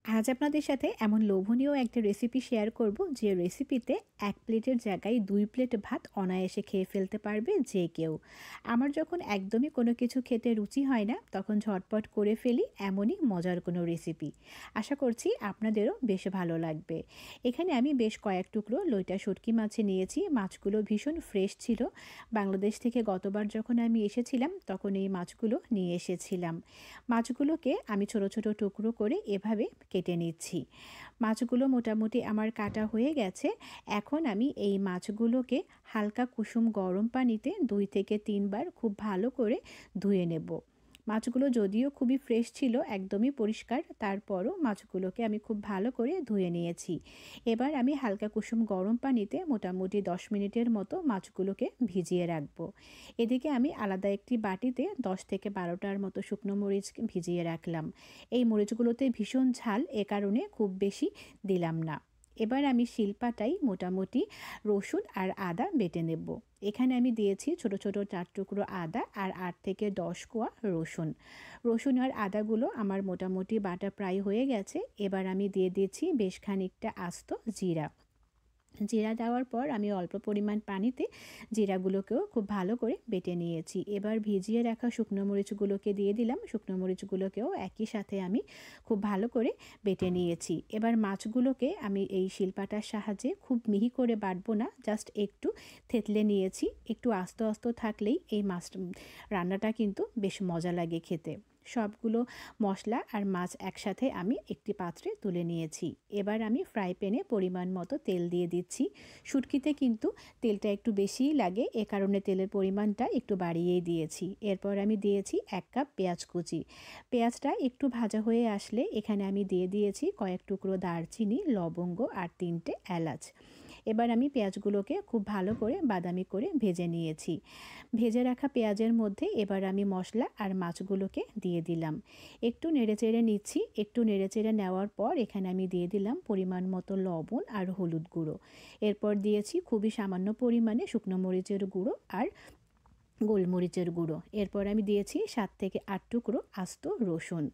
আজ আপনাদের সাথে এমন লোভনীয় একটা রেসিপি শেয়ার করব যে রেসিপিতে 1 প্লেটের জায়গায় 2 প্লেট ভাত অনায়াসে খেয়ে ফেলতে পারবে যে কেউ। আমার যখন একদমই কোনো কিছু খেতে রুচি হয় না তখন ঝটপট করে ফেলি এমনই মজার কোনো রেসিপি। আশা করছি আপনাদেরও বেশ ভালো লাগবে। এখানে আমি বেশ কয়েক টুকরো লইটা শুটকি মাছ নিয়েছি। মাছগুলো ভীষণ ফ্রেশ ছিল। বাংলাদেশ থেকে গতবার যখন আমি এসেছিলাম তখন এই মাছগুলো নিয়ে এসেছিলাম। মাছগুলোকে আমি ছোট ছোট টুকরো করে এভাবে কেটে নিচ্ছি। মাছগুলো মোটামুটি আমার কাটা হয়ে গেছে। এখন আমি এই মাছগুলোকে হালকা কুসুম গরম পানিতে 2 থেকে 3 বার খুব ভালো করে ধুয়ে নেব। মাছগুলো যদিও খুবই ফ্রেশ ছিল, একদমই পরিষ্কার, তারপরও মাছগুলোকে আমি খুব ভালো করে ধুয়ে নিয়েছি। এবার আমি হালকা কুসুম গরম পানিতে মোটামুটি 10 মিনিটের মতো মাছগুলোকে ভিজিয়ে রাখবো। এদিকে আমি আলাদা একটি বাটিতে 10 থেকে 12টার মতো শুকনো মরিচ ভিজিয়ে রাখলাম। এই মরিচগুলোতে ভীষণ ঝাল, এ কারণে খুব বেশি দিলাম না। এবার আমি শিলপাটায় মোটামুটি রসুন আর আদা বেটে নেব। এখানে আমি দিয়েছি ছোট ছোট 4 টুকরো আদা আর 8 থেকে 10 কোয়া রসুন। রসুন আর আদাগুলো আমার মোটামুটি বাটা প্রায় হয়ে গেছে। এবার আমি দিয়ে দিয়েছি বেশ খানিকটা আস্ত জিরা। জিরা দেওয়ার পর আমি অল্প পরিমাণ পানিতে জিরাগুলোকেও খুব ভালো করে বেটে নিয়েছি। এবার ভিজিয়ে রাখা শুকনো মরিচগুলোকে দিয়ে দিলাম। শুকনো মরিচগুলোকেও একই সাথে আমি খুব ভালো করে বেটে নিয়েছি। এবার মাছগুলোকে আমি এই শিলপাটার সাহায্যে খুব মিহি করে বাটবো না, জাস্ট একটু থেতলে নিয়েছি। একটু আস্ত আস্ত থাকলেই এই মাছ রান্নাটা কিন্তু বেশ মজা লাগে খেতে। সবগুলো মশলা আর মাছ একসাথে আমি একটি পাত্রে তুলে নিয়েছি। এবার আমি ফ্রাই প্যানে পরিমাণ মতো তেল দিয়ে দিচ্ছি। শুটকিতে কিন্তু তেলটা একটু বেশিই লাগে, এ কারণে তেলের পরিমাণটা একটু বাড়িয়েই দিয়েছি। এরপর আমি দিয়েছি 1 কাপ পেঁয়াজ কুচি। পেঁয়াজটা একটু ভাজা হয়ে আসলে এখানে আমি দিয়ে দিয়েছি কয়েক টুকরো দারচিনি, লবঙ্গ আর 3টে এলাচ। এবার আমি পেঁয়াজগুলোকে খুব ভালো করে বাদামি করে ভেজে নিয়েছি। ভেজে রাখা পেঁয়াজের মধ্যে এবার আমি মশলা আর মাছগুলোকে দিয়ে দিলাম। একটু নেড়েচেড়ে নিচ্ছি। একটু নেড়েচেড়ে নেওয়ার পর এখানে আমি দিয়ে দিলাম পরিমাণ মতো লবণ আর হলুদ গুঁড়ো। এরপর দিয়েছি খুবই সামান্য পরিমাণে শুকনো মরিচের গুঁড়ো আর গোলমরিচের গুঁড়ো। এরপর আমি দিয়েছি 7 থেকে 8 টুকরো আস্ত রসুন।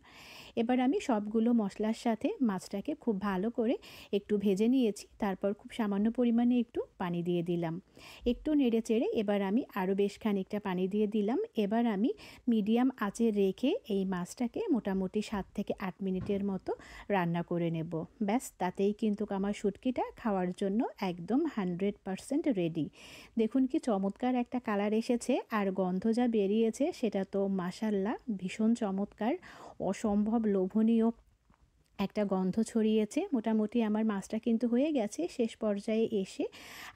এবার আমি সবগুলো মশলার সাথে মাছটাকে খুব ভালো করে একটু ভেজে নিয়েছি। তারপর খুব সামান্য পরিমাণে একটু পানি দিয়ে দিলাম। একটু নেড়েচেড়ে এবার আমি আরও বেশ খানিকটা পানি দিয়ে দিলাম। এবার আমি মিডিয়াম আঁচে রেখে এই মাছটাকে মোটামুটি 7 থেকে 8 মিনিটের মতো রান্না করে নেব। ব্যাস, তাতেই কিন্তু আমার শুটকিটা খাওয়ার জন্য একদম 100% রেডি। দেখুন কি চমৎকার একটা কালার এসেছে, আর গন্ধ যা বেরিয়েছে সেটা তো মাশাআল্লাহ ভীষণ চমৎকার, অসম্ভব লোভনীয় একটা গন্ধ ছড়িয়েছে। মোটামুটি আমার মাছটা কিন্তু হয়ে গেছে। শেষ পর্যায়ে এসে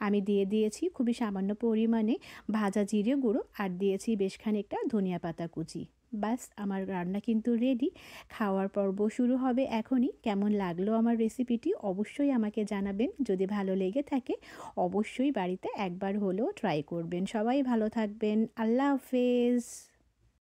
আমি দিয়ে দিয়েছি খুবই সামান্য পরিমাণে ভাজা জিরে গুঁড়ো আর দিয়েছি বেশ খানিকটা ধনিয়া পাতা কুচি। ব্যাস, আমার রান্না কিন্তু রেডি। খাওয়ার পর্ব শুরু হবে এখনই। কেমন লাগলো আমার রেসিপিটি অবশ্যই আমাকে জানাবেন। যদি ভালো লেগে থাকে অবশ্যই বাড়িতে একবার হলেও ট্রাই করবেন। সবাই ভালো থাকবেন। আল্লাহ হাফেজ।